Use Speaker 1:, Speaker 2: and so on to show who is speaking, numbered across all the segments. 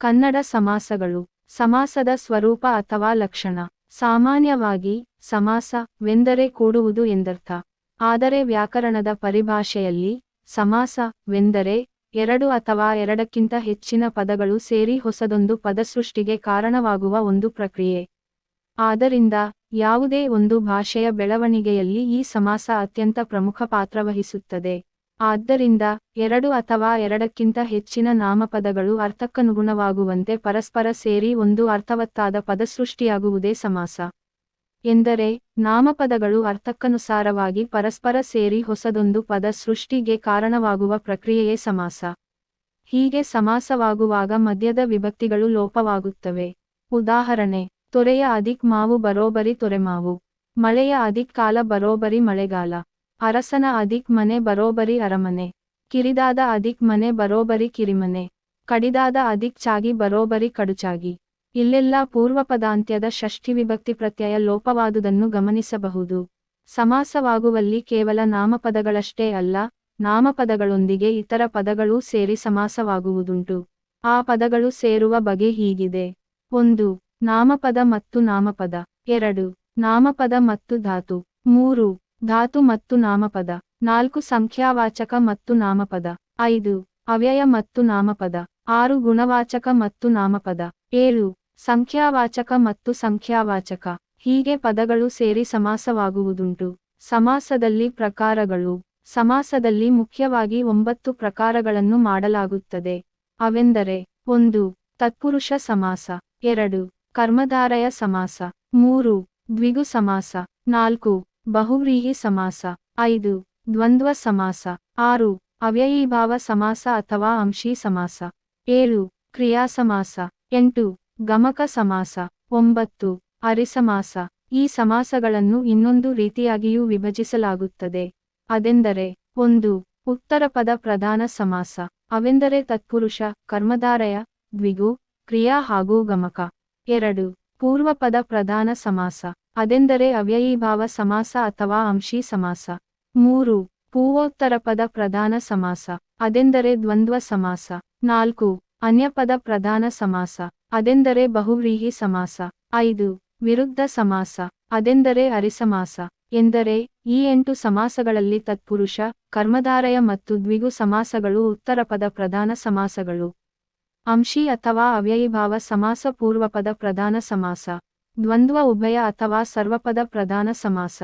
Speaker 1: ಕನ್ನಡ ಸಮಾಸಗಳು. ಸಮಾಸದ ಸ್ವರೂಪ ಅಥವಾ ಲಕ್ಷಣ. ಸಾಮಾನ್ಯವಾಗಿ ಸಮಾಸವೆಂದರೆ ಕೂಡುವುದು ಎಂದರ್ಥ. ಆದರೆ ವ್ಯಾಕರಣದ ಪರಿಭಾಷೆಯಲ್ಲಿ ಸಮಾಸವೆಂದರೆ ಎರಡು ಅಥವಾ ಎರಡಕ್ಕಿಂತ ಹೆಚ್ಚಿನ ಪದಗಳು ಸೇರಿ ಹೊಸದೊಂದು ಪದಸೃಷ್ಟಿಗೆ ಕಾರಣವಾಗುವ ಒಂದು ಪ್ರಕ್ರಿಯೆ. ಆದ್ದರಿಂದ ಯಾವುದೇ ಒಂದು ಭಾಷೆಯ ಬೆಳವಣಿಗೆಯಲ್ಲಿ ಈ ಸಮಾಸ ಅತ್ಯಂತ ಪ್ರಮುಖ ಪಾತ್ರವಹಿಸುತ್ತದೆ. ಆದ್ದರಿಂದ ಎರಡು ಅಥವಾ ಎರಡಕ್ಕಿಂತ ಹೆಚ್ಚಿನ ನಾಮಪದಗಳು ಅರ್ಥಕ್ಕನುಗುಣವಾಗುವಂತೆ ಪರಸ್ಪರ ಸೇರಿ ಒಂದು ಅರ್ಥವತ್ತಾದ ಪದಸೃಷ್ಟಿಯಾಗುವುದೇ ಸಮಾಸ. ಎಂದರೆ ನಾಮಪದಗಳು ಅರ್ಥಕ್ಕನುಸಾರವಾಗಿ ಪರಸ್ಪರ ಸೇರಿ ಹೊಸದೊಂದು ಪದ ಸೃಷ್ಟಿಗೆ ಕಾರಣವಾಗುವ ಪ್ರಕ್ರಿಯೆಯೇ ಸಮಾಸ. ಹೀಗೆ ಸಮಾಸವಾಗುವಾಗ ಮಧ್ಯದ ವಿಭಕ್ತಿಗಳು ಲೋಪವಾಗುತ್ತವೆ. ಉದಾಹರಣೆ: ತೊರೆಯ ಅದಿಕ್ ಮಾವು ಬರೋಬರಿ ತೊರೆಮಾವು. ಮಳೆಯ ಅದಿಕ್ ಕಾಲ ಬರೋಬರಿ ಮಳೆಗಾಲ. ಅರಸನ ಅದಿಕ್ ಮನೆ ಬರೋಬರಿ ಅರಮನೆ. ಕಿರಿದಾದ ಅದಿಕ್ ಮನೆ ಬರೋಬರಿ ಕಿರಿಮನೆ. ಕಡಿದಾದ ಅದಿಕ್ ಚಾಗಿ ಬರೋಬರಿ ಕಡುಚಾಗಿ. ಇಲ್ಲೆಲ್ಲ ಪೂರ್ವಪದಾಂತ್ಯದ ಷಷ್ಠಿ ವಿಭಕ್ತಿ ಪ್ರತ್ಯಯ ಲೋಪವಾದುದನ್ನು ಗಮನಿಸಬಹುದು. ಸಮಾಸವಾಗುವಲ್ಲಿ ಕೇವಲ ನಾಮಪದಗಳಷ್ಟೇ ಅಲ್ಲ, ನಾಮಪದಗಳೊಂದಿಗೆ ಇತರ ಪದಗಳೂ ಸೇರಿ ಸಮಾಸವಾಗುವುದುಂಟು. ಆ ಪದಗಳು ಸೇರುವ ಬಗೆ ಹೀಗಿದೆ: 1. ನಾಮಪದ ಮತ್ತು ನಾಮಪದ. 2. ನಾಮಪದ ಮತ್ತು ಧಾತು. 3. ಧಾತು ಮತ್ತು ನಾಮಪದ. 4. ಸಂಖ್ಯಾವಾಚಕ ಮತ್ತು ನಾಮಪದ. 5. ಅವ್ಯಯ ಮತ್ತು ನಾಮಪದ. 6. ಗುಣವಾಚಕ ಮತ್ತು ನಾಮಪದ. 7. ಸಂಖ್ಯಾವಾಚಕ ಮತ್ತು ಸಂಖ್ಯಾವಾಚಕ. ಹೀಗೆ ಪದಗಳು ಸೇರಿ ಸಮಾಸವಾಗುವುದುಂಟು. ಸಮಾಸದಲ್ಲಿ ಪ್ರಕಾರಗಳು. ಸಮಾಸದಲ್ಲಿ ಮುಖ್ಯವಾಗಿ 9 ಪ್ರಕಾರಗಳನ್ನು ಮಾಡಲಾಗುತ್ತದೆ. ಅವೆಂದರೆ: 1. ತತ್ಪುರುಷ ಸಮಾಸ. 2. ಕರ್ಮಧಾರಯ ಸಮಾಸ. 3. ದ್ವಿಗು ಸಮಾಸ. 4. ಬಹುವ್ರೀಹಿ ಸಮಾಸ. 5. ದ್ವಂದ್ವ ಸಮಾಸ. 6. ಅವ್ಯಯೀಭಾವ ಸಮಾಸ ಅಥವಾ ಅಂಶಿ ಸಮಾಸ. 7. ಕ್ರಿಯಾಸಮಾಸ. 8. ಗಮಕ ಸಮಾಸ. 9. ಅರಿಸಮಾಸ. ಈ ಸಮಾಸಗಳನ್ನು ಇನ್ನೊಂದು ರೀತಿಯಾಗಿಯೂ ವಿಭಜಿಸಲಾಗುತ್ತದೆ. ಅದೆಂದರೆ: 1. ಉತ್ತರಪದ ಪ್ರಧಾನ ಸಮಾಸ. ಅವೆಂದರೆ ತತ್ಪುರುಷ, ಕರ್ಮಧಾರಯ, ದ್ವಿಗು, ಕ್ರಿಯಾ ಹಾಗೂ ಗಮಕ. 2. ಪೂರ್ವಪದ ಪ್ರಧಾನ ಸಮಾಸ. ಅದೆಂದರೆ ಅವ್ಯಯೀಭಾವ ಸಮಾಸ ಅಥವಾ ಅಂಶಿ ಸಮಾಸ. 3. ಪೂರ್ವೋತ್ತರಪದ ಪ್ರಧಾನ ಸಮಾಸ. ಅದೆಂದರೆ ದ್ವಂದ್ವ ಸಮಾಸ. 4. ಅನ್ಯಪದ ಪ್ರಧಾನ ಸಮಾಸ. ಅದೆಂದರೆ ಬಹುವ್ರೀಹಿ ಸಮಾಸ. 5. ವಿರುದ್ಧ ಸಮಾಸ. ಅದೆಂದರೆ ಅರಿಸಮಾಸ. ಎಂದರೆ ಈ 8 ಸಮಾಸಗಳಲ್ಲಿ ತತ್ಪುರುಷ, ಕರ್ಮಧಾರಯ ಮತ್ತು ದ್ವಿಗು ಸಮಾಸಗಳು ಉತ್ತರಪದ ಪ್ರಧಾನ ಸಮಾಸಗಳು. ಅಂಶಿ ಅಥವಾ ಅವ್ಯಯೀಭಾವ ಸಮಾಸ ಪೂರ್ವಪದ ಪ್ರಧಾನ ಸಮಾಸ. ದ್ವಂದ್ವ ಉಭಯ ಅಥವಾ ಸರ್ವಪದ ಪ್ರಧಾನ ಸಮಾಸ.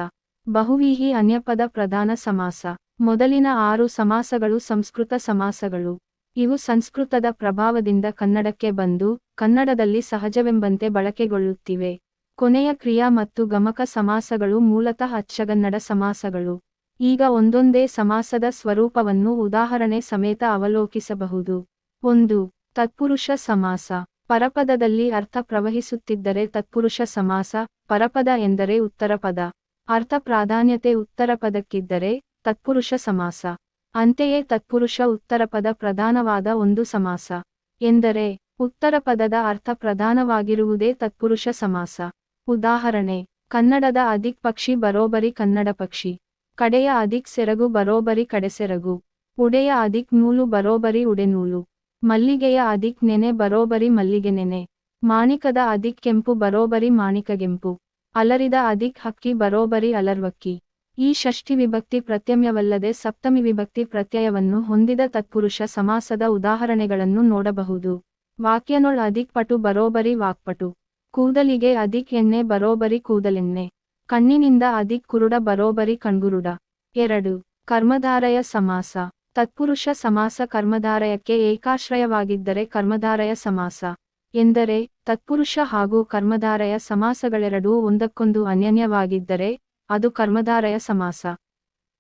Speaker 1: ಬಹುವ್ರೀಹಿ ಅನ್ಯಪದ ಪ್ರಧಾನ ಸಮಾಸ. ಮೊದಲಿನ 6 ಸಮಾಸಗಳು ಸಂಸ್ಕೃತ ಸಮಾಸಗಳು. ಇವು ಸಂಸ್ಕೃತದ ಪ್ರಭಾವದಿಂದ ಕನ್ನಡಕ್ಕೆ ಬಂದು, ಕನ್ನಡದಲ್ಲಿ ಸಹಜವೆಂಬಂತೆ ಬಳಕೆಗೊಳ್ಳುತ್ತಿವೆ. ಕೊನೆಯ ಕ್ರಿಯಾ ಮತ್ತು ಗಮಕ ಸಮಾಸಗಳು ಮೂಲತಃ ಅಚ್ಚಗನ್ನಡ ಸಮಾಸಗಳು. ಈಗ ಒಂದೊಂದೇ ಸಮಾಸದ ಸ್ವರೂಪವನ್ನು ಉದಾಹರಣೆ ಸಮೇತ ಅವಲೋಕಿಸಬಹುದು. 1. ತತ್ಪುರುಷ ಸಮಾಸ. ಪರಪದದಲ್ಲಿ ಅರ್ಥ ಪ್ರವಹಿಸುತ್ತಿದ್ದರೆ ತತ್ಪುರುಷ ಸಮಾಸ. ಪರಪದ ಎಂದರೆ ಉತ್ತರಪದ. ಅರ್ಥ ಪ್ರಾಧಾನ್ಯತೆ ಉತ್ತರಪದಕ್ಕಿದ್ದರೆ ತತ್ಪುರುಷ ಸಮಾಸ. ಅಂತೆಯೇ ತತ್ಪುರುಷ ಉತ್ತರಪದ ಪ್ರಧಾನವಾದ ಒಂದು ಸಮಾಸ. ಎಂದರೆ ಉತ್ತರಪದದ ಅರ್ಥ ಪ್ರಧಾನವಾಗಿರುವುದೇ ತತ್ಪುರುಷ ಸಮಾಸ. ಉದಾಹರಣೆ: ಕನ್ನಡದ ಅದಿಕ್ ಪಕ್ಷಿ ಬರೋಬರಿ ಕನ್ನಡ ಪಕ್ಷಿ. ಕಡೆಯ ಅದಿಕ್ ಸೆರಗು ಬರೋಬರಿ ಕಡೆಸೆರಗು. ಉಡೆಯ ಅದಿಕ್ ನೂಲು ಬರೋಬರಿ ಉಡೆನೂಲು. ಮಲ್ಲಿಗೆಯ ಅದಿಕ್ ನೆನೆ ಬರೋಬರಿ ಮಲ್ಲಿಗೆ ನೆನೆ. ಮಾಣಿಕದ ಅದಿಕ್ ಕೆಂಪು ಬರೋಬರಿ ಮಾಣಿಕಗೆಂಪು. ಅಲರಿದ ಅದಿಕ್ ಹಕ್ಕಿ ಬರೋಬರಿ ಅಲರ್ವಕ್ಕಿ. ಈ ಷಷ್ಠಿ ವಿಭಕ್ತಿ ಪ್ರತ್ಯಯವಲ್ಲದೆ ಸಪ್ತಮಿ ವಿಭಕ್ತಿ ಪ್ರತ್ಯಯವನ್ನು ಹೊಂದಿದ ತತ್ಪುರುಷ ಸಮಾಸದ ಉದಾಹರಣೆಗಳನ್ನು ನೋಡಬಹುದು. ವಾಕ್ಯನೊಳ್ ಅದಿಕ್ ಪಟು ಬರೋಬರಿ ವಾಕ್ಪಟು. ಕೂದಲಿಗೆ ಅದಿಕ್ ಎಣ್ಣೆ ಬರೋಬರಿ ಕೂದಲೆಣ್ಣೆ. ಕಣ್ಣಿನಿಂದ ಅದಿಕ್ ಕುರುಡ ಬರೋಬರಿ ಕಣ್ಗುರುಡ. 2. ಕರ್ಮಧಾರಯ ಸಮಾಸ. ತತ್ಪುರುಷ ಸಮಾಸ ಕರ್ಮಧಾರಯಕ್ಕೆ ಏಕಾಶ್ರಯವಾಗಿದ್ದರೆ ಕರ್ಮಧಾರಯ ಸಮಾಸ. ಎಂದರೆ ತತ್ಪುರುಷ ಹಾಗೂ ಕರ್ಮಧಾರಯ ಸಮಾಸಗಳೆರಡೂ ಒಂದಕ್ಕೊಂದು ಅನ್ಯನ್ಯವಾಗಿದ್ದರೆ ಅದು ಕರ್ಮಧಾರಯ ಸಮಾಸ.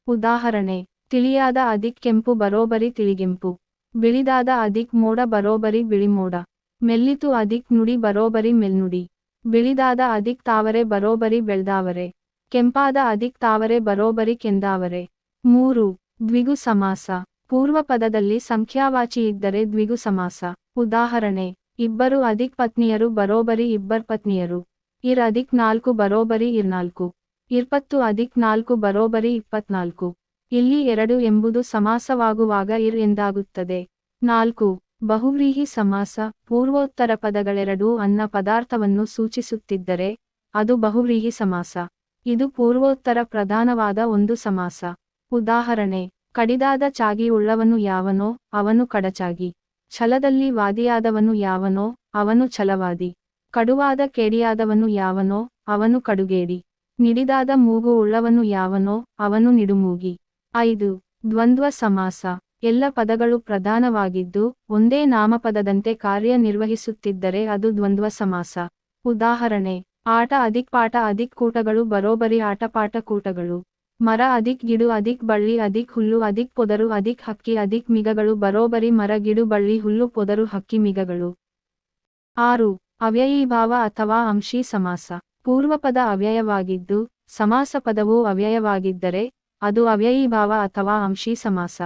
Speaker 1: ಉದಾಹರಣೆ: ತಿಳಿಯಾದ ಅದಿಕ್ ಕೆಂಪು ಬರೋಬರಿ ತಿಳಿಗೆಂಪು. ಬಿಳಿದಾದ ಅದಿಕ್ ಮೋಡ ಬರೋಬರಿ ಬಿಳಿಮೋಡ. ಮೆಲ್ಲಿತು ಅದಿಕ್ ನುಡಿ ಬರೋಬರಿ ಮೆಲ್ನುಡಿ. ಬಿಳಿದಾದ ಅದಿಕ್ ತಾವರೆ ಬರೋಬರಿ ಬೆಳ್ದಾವರೆ. ಕೆಂಪಾದ ಅದಿಕ್ ತಾವರೆ ಬರೋಬರಿ ಕೆಂದಾವರೆ. 3. ದ್ವಿಗು ಸಮಾಸ. ಪೂರ್ವಪದದಲ್ಲಿ ಸಂಖ್ಯಾವಾಚಿ ಇದ್ದರೆ ದ್ವಿಗು ಸಮಾಸ. ಉದಾಹರಣೆ: ಇಬ್ಬರು ಅದಿಕ್ ಪತ್ನಿಯರು ಬರೋಬರಿ ಇಬ್ಬರ್ ಪತ್ನಿಯರು. ಇರ್ ಅದಿಕ್ 4 ಬರೋಬರಿ ಇರ್ನಾಲ್ಕು. 20 ಅದಿಕ್ 4 ಬರೋಬರಿ 24. ಇಲ್ಲಿ 2 ಎಂಬುದು ಸಮಾಸವಾಗುವಾಗ ಇರ್ ಎಂದಾಗುತ್ತದೆ. 4 ಬಹುವ್ರೀಹಿ ಸಮಾಸ ಪೂರ್ವೋತ್ತರ ಪದಗಳೆರಡೂ ಅನ್ನ ಪದಾರ್ಥವನ್ನು ಸೂಚಿಸುತ್ತಿದ್ದರೆ ಅದು ಬಹುವ್ರೀಹಿ ಸಮಾಸ. ಇದು ಪೂರ್ವೋತ್ತರ ಪ್ರಧಾನವಾದ ಒಂದು ಸಮಾಸ. ಉದಾಹರಣೆ: ಕಡಿದಾದ ಚಾಗಿ ಉಳ್ಳವನು ಯಾವನೋ ಅವನು ಕಡಚಾಗಿ. ಛಲದಲ್ಲಿ ವಾದಿಯಾದವನು ಯಾವನೋ ಅವನು ಛಲವಾದಿ. ಕಡುವಾದ ಕೇಡಿಯಾದವನು ಯಾವನೋ ಅವನು ಕಡುಗೇಡಿ. ನಿಡಿದಾದ ಮೂಗು ಉಳ್ಳವನು ಯಾವನೋ ಅವನು ನಿಡುಮೂಗಿ. 5. ದ್ವಂದ್ವ ಸಮಾಸ. ಎಲ್ಲ ಪದಗಳು ಪ್ರಧಾನವಾಗಿದ್ದು ಒಂದೇ ನಾಮಪದದಂತೆ ಕಾರ್ಯನಿರ್ವಹಿಸುತ್ತಿದ್ದರೆ ಅದು ದ್ವಂದ್ವ ಸಮಾಸ. ಉದಾಹರಣೆ: ಆಟ ಅದಿಕ್ ಪಾಠ ಅದಿಕ್ ಕೂಟಗಳು ಬರೋಬರಿ ಆಟಪಾಠ ಕೂಟಗಳು. ಮರ ಅದಿಕ್ ಗಿಡು ಅದಿಕ್ ಬಳ್ಳಿ ಅದಿಕ್ ಹುಲ್ಲು ಅದಿಕ್ ಪೊದರು ಅದಿಕ್ ಹಕ್ಕಿ ಅದಿಕ್ ಮಿಗಗಳು ಬರೋಬರಿ ಮರ ಗಿಡು ಬಳ್ಳಿ ಹುಲ್ಲು ಪೊದರು ಹಕ್ಕಿ ಮಿಗಗಳು. 6. ಅವ್ಯಯೀಭಾವ ಅಥವಾ ಅಂಶಿ ಸಮಾಸ. ಪೂರ್ವಪದ ಅವ್ಯಯವಾಗಿದ್ದು ಸಮಾಸ ಪದವು ಅವ್ಯಯವಾಗಿದ್ದರೆ ಅದು ಅವ್ಯಯೀಭಾವ ಅಥವಾ ಅಂಶಿ ಸಮಾಸ.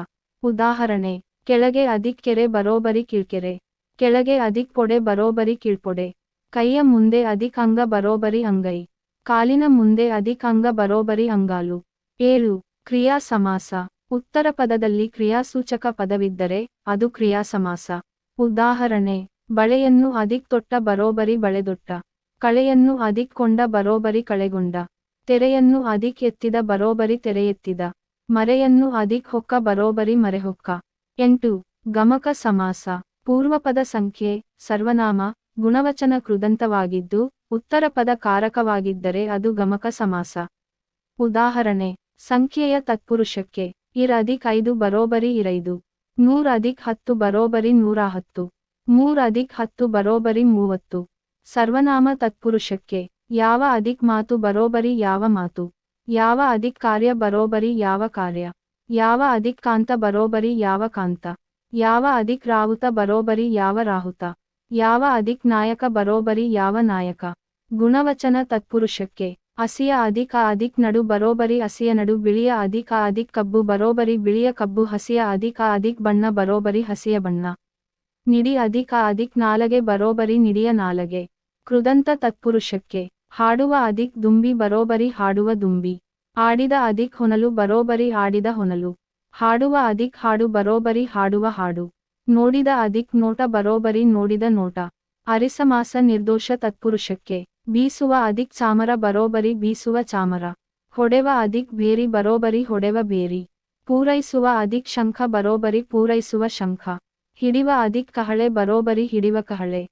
Speaker 1: ಉದಾಹರಣೆ: ಕೆಳಗೆ ಅದಿಕ್ ಕೆರೆ ಬರೋಬರಿ ಕೀಳ್ಕೆರೆ. ಕೆಳಗೆ ಅದಿಕ್ ಪೊಡೆ ಬರೋಬರಿ ಕೀಳ್ಪೊಡೆ. ಕೈಯ ಮುಂದೆ ಅದಿಕ್ ಅಂಗ ಬರೋಬರಿ ಅಂಗೈ. ಕಾಲಿನ ಮುಂದೆ ಅದಿಕ್ ಅಂಗ ಬರೋಬರಿ ಅಂಗಾಲು. 7. ಕ್ರಿಯಾ ಸಮಾಸ. ಉತ್ತರ ಪದದಲ್ಲಿ ಕ್ರಿಯಾಸೂಚಕ ಪದವಿದ್ದರೆ ಅದು ಕ್ರಿಯಾ ಸಮಾಸ. ಉದಾಹರಣೆ: ಬಳೆಯನ್ನು ಅದಿಕ್ ತೊಟ್ಟ ಬರೋಬರಿ ಬಳೆದೊಟ್ಟ. ಕಳೆಯನ್ನು ಅದಿಕ್ ಕೊಂಡ ಬರೋಬರಿ ಕಳೆಗೊಂಡ. ತೆರೆಯನ್ನು ಅದಿಕ್ ಎತ್ತಿದ ಬರೋಬರಿ ತೆರೆಯೆತ್ತಿದ. ಮರೆಯನ್ನು ಅದಿಕ್ ಹೊಕ್ಕ ಬರೋಬರಿ ಮರೆಹೊಕ್ಕ. 8. ಗಮಕ ಸಮಾಸ. ಪೂರ್ವಪದ ಸಂಖ್ಯೆ ಸರ್ವನಾಮ ಗುಣವಚನ ಕೃದಂತವಾಗಿದ್ದು ಉತ್ತರ ಪದ ಕಾರಕವಾಗಿದ್ದರೆ ಅದು ಗಮಕ ಸಮಾಸ. ಉದಾಹರಣೆ: ಸಂಖ್ಯೆಯ ತತ್ಪುರುಷಕ್ಕೆ ಇರ್ ಅದಿಕ್ 5 ಬರೋಬರಿ ಇರೈದು. 100 ಅದಿಕ್ 10 ಬರೋಬರಿ 110. 3 ಅದಿಕ್ 10 ಬರೋಬರಿ 30. ಸರ್ವನಾಮ ತತ್ಪುರುಷಕ್ಕೆ ಯಾವ ಅದಿಕ್ ಮಾತು ಬರೋಬರಿ ಯಾವ ಮಾತು. ಯಾವ ಅದಿಕ್ ಕಾರ್ಯ ಬರೋಬರಿ ಯಾವ ಕಾರ್ಯ. ಯಾವ ಅದಿಕ್ ಕಾಂತ ಬರೋಬರಿ ಯಾವ ಕಾಂತ. ಯಾವ ಅದಿಕ್ ರಾಹುತ ಬರೋಬರಿ ಯಾವ ರಾಹುತ. ಯಾವ ಅದಿಕ್ ನಾಯಕ ಬರೋಬರಿ ಯಾವ ನಾಯಕ. ಗುಣವಚನ ತತ್ಪುರುಷಕ್ಕೆ ಹಸಿಯ ಅದಿಕ್ ಅದಿಕ್ ನಡು ಬರೋಬರಿ ಹಸಿಯ ನಡು. ಬಿಳಿಯ ಅದಿಕ್ ಅದಿಕ್ ಕಬ್ಬು ಬರೋಬರಿ ಬಿಳಿಯ ಕಬ್ಬು. ಹಸಿಯ ಅದಿಕ್ ಅದಿಕ್ ಬಣ್ಣ ಬರೋಬರಿ ಹಸಿಯ ಬಣ್ಣ. ನಿಡಿ ಅದಿಕ್ ಅದಿಕ್ ನಾಲಗೆ ಬರೋಬರಿ ನಿಡಿಯ ನಾಲಗೆ. ಕೃದಂತ ತತ್ಪುರುಷಕ್ಕೆ ಹಾಡುವ ಅದಿಕ್ ದುಂಬಿ ಬರೋಬರಿ ಹಾಡುವ ದುಂಬಿ. ಆಡಿದ ಅದಿಕ್ ಹೊನಲು ಬರೋಬರಿ ಆಡಿದ ಹೊನಲು. ಹಾಡುವ ಅದಿಕ್ ಹಾಡು ಬರೋಬರಿ ಹಾಡುವ ಹಾಡು. ನೋಡಿದ ಅದಿಕ್ ನೋಟ ಬರೋಬರಿ ನೋಡಿದ ನೋಟ. ಅರಿಸಮಾಸ ನಿರ್ದೋಷ ತತ್ಪುರುಷಕ್ಕೆ ಬೀಸುವ ಅದಿಕ್ ಚಾಮರ ಬರೋಬರಿ ಬೀಸುವ ಚಾಮರ. ಹೊಡೆವ ಅದಿಕ್ ಬೇರಿ ಬರೋಬರಿ ಹೊಡೆವ ಬೇರಿ. ಪೂರೈಸುವ ಅದಿಕ್ ಶಂಖ ಬರೋಬರಿ ಪೂರೈಸುವ ಶಂಖ. ಹಿಡಿವ ಅದಿಕ್ ಕಹಳೆ ಬರೋಬರಿ ಹಿಡಿವ ಕಹಳೆ.